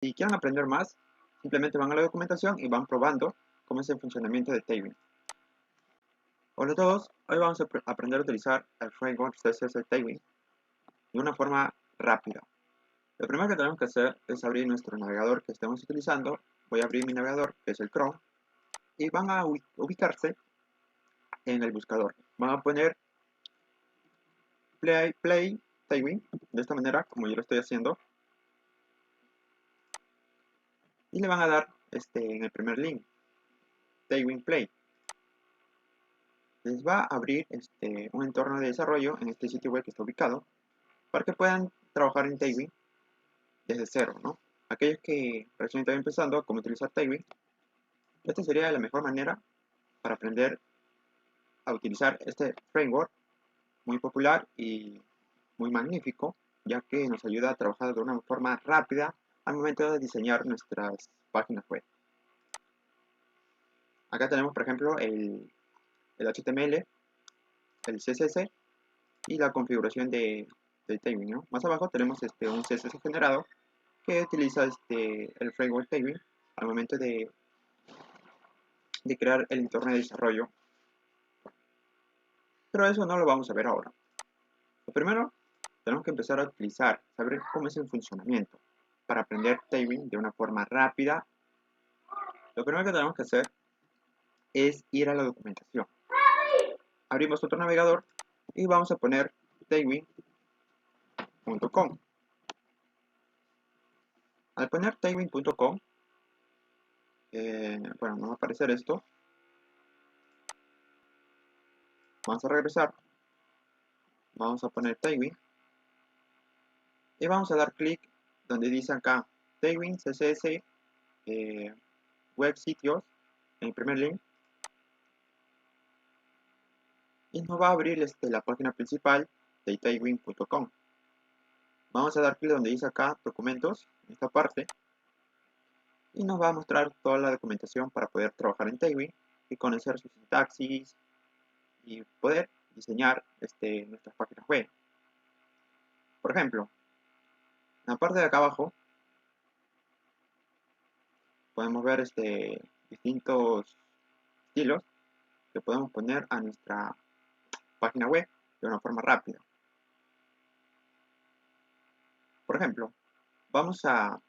Si quieren aprender más, simplemente van a la documentación y van probando cómo es el funcionamiento de Tailwind. Hola a todos, hoy vamos a aprender a utilizar el framework CSS Tailwind de una forma rápida. Lo primero que tenemos que hacer es abrir nuestro navegador que estemos utilizando. Voy a abrir mi navegador, que es el Chrome, y van a ubicarse en el buscador. Van a poner Play Tailwind, de esta manera, como yo lo estoy haciendo, y le van a dar en el primer link, Tailwind Play. Les va a abrir un entorno de desarrollo en este sitio web que está ubicado para que puedan trabajar en Tailwind desde cero, ¿no? Aquellos que recién están empezando a cómo utilizar Tailwind, esta sería la mejor manera para aprender a utilizar este framework muy popular y muy magnífico, ya que nos ayuda a trabajar de una forma rápida al momento de diseñar nuestras páginas web. Acá tenemos, por ejemplo, el HTML, el CSS y la configuración de Tailwind, ¿no? Más abajo tenemos un CSS generado que utiliza el framework Tailwind al momento de crear el entorno de desarrollo. Pero eso no lo vamos a ver ahora. Lo primero, tenemos que empezar a utilizar, saber cómo es el funcionamiento para aprender Tailwind de una forma rápida. Lo primero que tenemos que hacer es ir a la documentación. Abrimos otro navegador y vamos a poner tailwind.com. Al poner tailwind.com, bueno, nos va a aparecer esto. Vamos a regresar. Vamos a poner Tailwind. Y vamos a dar clic donde dice acá Tailwind CSS Web Sitios, en el primer link. Y nos va a abrir la página principal de tailwind.com. Vamos a dar clic donde dice acá Documentos, en esta parte. Y nos va a mostrar toda la documentación para poder trabajar en Tailwind y conocer su sintaxis y poder diseñar nuestras páginas web. Por ejemplo, en la parte de acá abajo podemos ver distintos estilos que podemos poner a nuestra página web de una forma rápida. Por ejemplo, vamos a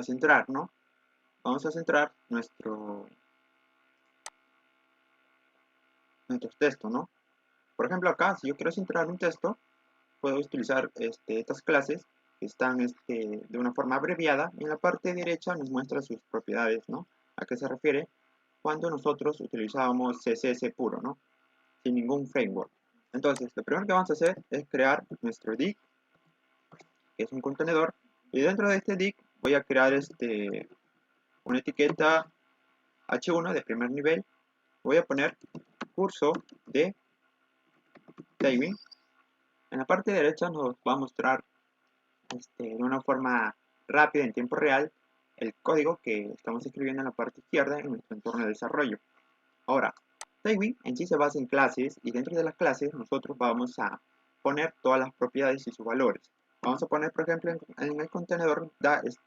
centrar, ¿no? Vamos a centrar nuestros textos, ¿no? Por ejemplo, acá, si yo quiero centrar un texto, puedo utilizar estas clases que están de una forma abreviada, y en la parte derecha nos muestra sus propiedades, ¿no? ¿A qué se refiere? Cuando nosotros utilizábamos CSS puro, ¿no? Sin ningún framework. Entonces, lo primero que vamos a hacer es crear nuestro div, que es un contenedor, y dentro de este div voy a crear una etiqueta H1 de primer nivel. Voy a poner curso de Tailwind. En la parte derecha nos va a mostrar de una forma rápida en tiempo real el código que estamos escribiendo en la parte izquierda en nuestro entorno de desarrollo. Ahora, Tailwind en sí se basa en clases, y dentro de las clases nosotros vamos a poner todas las propiedades y sus valores. Vamos a poner, por ejemplo, en el contenedor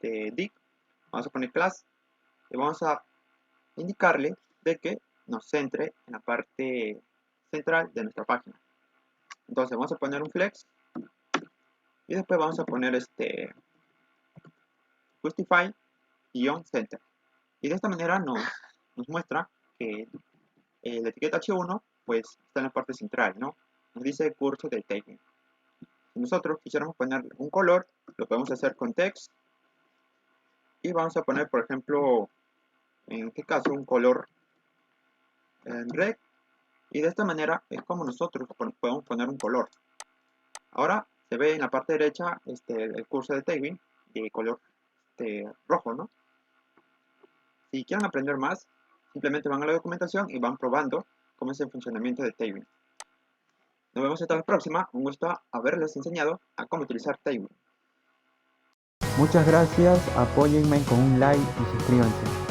div, vamos a poner class y vamos a indicarle de que nos centre en la parte central de nuestra página. Entonces vamos a poner un flex y después vamos a poner justify-center, y de esta manera nos muestra que la etiqueta H1 pues está en la parte central, ¿no? Nos dice curso de Tailwind. Si nosotros quisiéramos poner un color, lo podemos hacer con text y vamos a poner, por ejemplo, en este caso un color red, y de esta manera es como nosotros podemos poner un color. Ahora se ve en la parte derecha el curso de Tailwind de color rojo, ¿no? Si quieren aprender más, simplemente van a la documentación y van probando cómo es el funcionamiento de Tailwind. Nos vemos hasta la próxima. Un gusto haberles enseñado a cómo utilizar Tailwind. Muchas gracias, apóyenme con un like y suscríbanse.